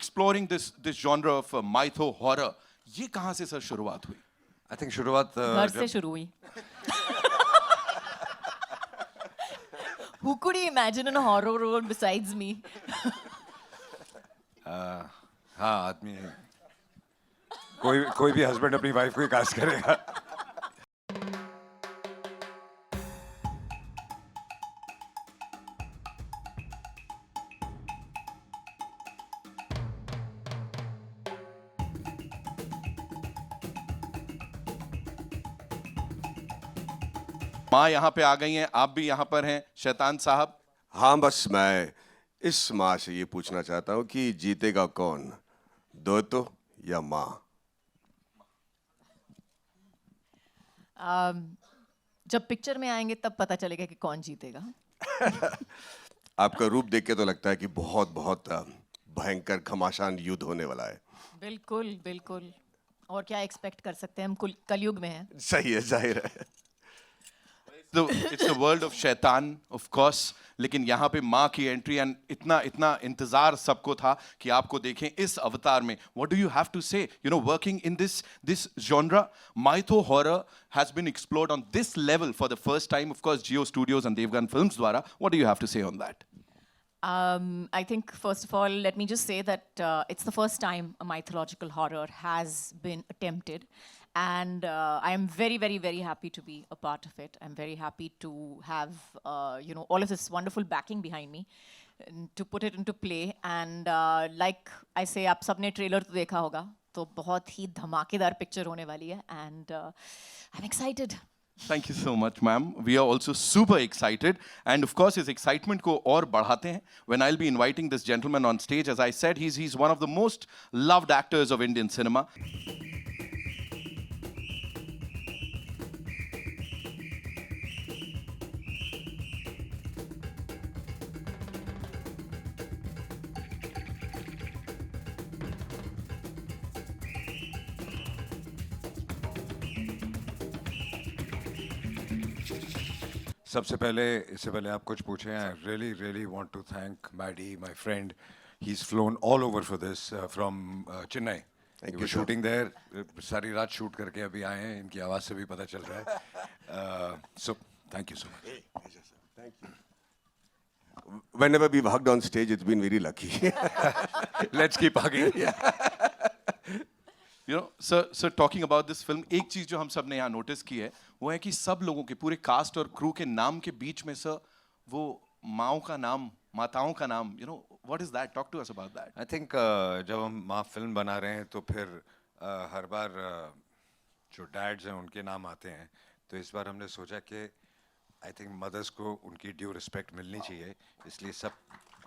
exploring this genre of mytho horror. ये कहाँ से सर शुरुआत हुई? I think शुरुआत घर से शुरू हुई. Who could he imagine in a horror role besides me? हाँ, आदमी कोई भी हस्बैंड अपनी वाइफ को ही कास्ट करेगा. माँ यहाँ पे आ गई हैं, आप भी यहाँ पर हैं शैतान साहब. हाँ, बस मैं इस माँ से ये पूछना चाहता हूँ कि जीतेगा कौन, दोतो या माँ? जब पिक्चर में आएंगे तब पता चलेगा कि कौन जीतेगा. आपका रूप देख के तो लगता है कि बहुत बहुत भयंकर घमासान युद्ध होने वाला है. बिल्कुल बिल्कुल. और क्या एक्सपेक्ट कर सकते हैं, हम कलयुग में हैं. सही है, जाहिर है. It's the world of शैतान, of course. लेकिन यहाँ पे माँ की एंट्री एंड इतना इंतजार सबको था कि आपको देखें इस अवतार में. What do you have to say? You know, working in this genre, mytho horror has been explored on this level for the first time. Of course, Jio Studios and Devgan Films द्वारा. What do you have to say on that? I think first of all, let me just say that it's the first time a mythological horror has been attempted. And I am very, very, very happy to be a part of it. I'm very happy to have, all of this wonderful backing behind me to put it into play. And like I say, आप सबने trailer तो देखा होगा, तो बहुत ही धमाकेदार picture होने वाली है. And I'm excited. Thank you so much, ma'am. We are also super excited. And of course, his excitement को और बढ़ाते हैं when I'll be inviting this gentleman on stage. As I said, he's one of the most loved actors of Indian cinema. सबसे पहले इससे पहले आप कुछ पूछें. I really want to thank Maddie, my friend. He's flown all over for this from Chennai. Thank He you, was sir. shooting there. सारी रात shoot करके अभी आए हैं. इनकी आवाज़ से भी पता चल रहा है. So thank you so much. Thank you. Whenever we've hugged on stage, it's been very lucky. Let's keep hugging. You know, sir, talking about this film, एक चीज जो हम सब ने यहाँ नोटिस की है वो है कि सब लोगों के पूरे कास्ट और क्रू के नाम के बीच में सर वो माओं का नाम, माताओं का नाम, what is that? Talk to us about that. I think जब हम माँ फिल्म बना रहे हैं तो फिर हर बार जो डैड्स हैं उनके नाम आते हैं. तो इस बार हमने सोचा कि आई थिंक मदर्स को उनकी ड्यू रिस्पेक्ट मिलनी चाहिए, इसलिए सब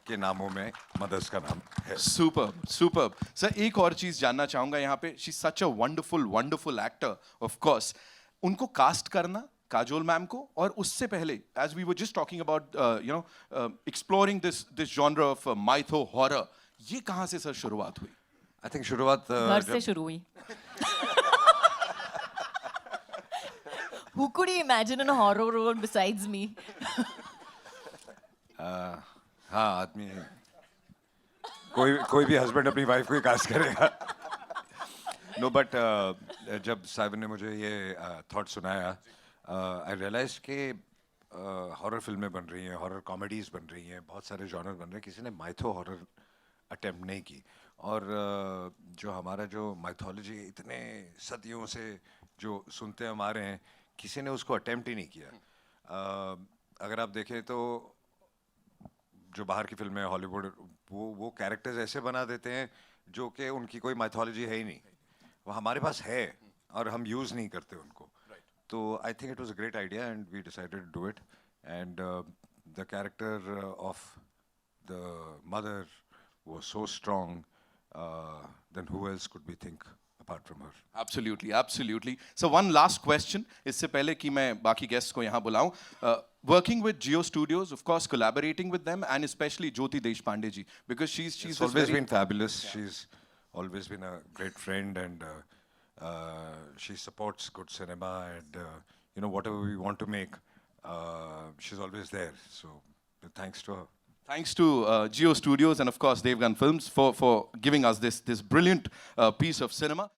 के नामों में मदर्स का नाम है. Superb. सर एक और चीज जानना चाहूंगा यहाँ पे. She's such a wonderful actor, of course. उनको कास्ट करना काजोल मैम को, और उससे पहले as we were just talking about exploring this genre of mytho horror, ये कहाँ से सर शुरुआत हुई? आई थिंक शुरुआत घर से शुरू हुई. Who could he imagine in a horror role besides me? हाँ, आदमी कोई भी हस्बैंड अपनी वाइफ को ही कास्ट करेगा. नो बट जब साहिबन ने मुझे ये थॉट सुनाया, आई रियलाइज कि हॉरर फिल्में बन रही हैं, हॉरर कॉमेडीज़ बन रही हैं, बहुत सारे जॉनर बन रहे हैं, किसी ने माइथो हॉरर अटेम्प्ट नहीं की. और जो हमारा जो माइथोलॉजी इतने सदियों से जो सुनते हम आ रहे हैं, किसी ने उसको अटेम्प्ट ही नहीं किया. अगर आप देखें तो जो बाहर की फिल्में हॉलीवुड वो कैरेक्टर्स ऐसे बना देते हैं जो कि उनकी कोई माइथोलॉजी है ही नहीं. वो हमारे पास है और हम यूज़ नहीं करते उनको. तो I think it was a great idea and we decided to do it. And the character of the mother was so strong, then who else could we think apart from her. Absolutely. So one last question, इससे पहले कि मैं बाकी guests को यहाँ बुलाऊं. Working with Jio Studios, of course, collaborating with them, and especially Jyoti Deshpande ji, because she's always been fabulous. Yeah. She's always been a great friend, and she supports good cinema, and whatever we want to make, she's always there. So thanks to her. Thanks to Geo Studios and of course Devgan Films for giving us this brilliant piece of cinema.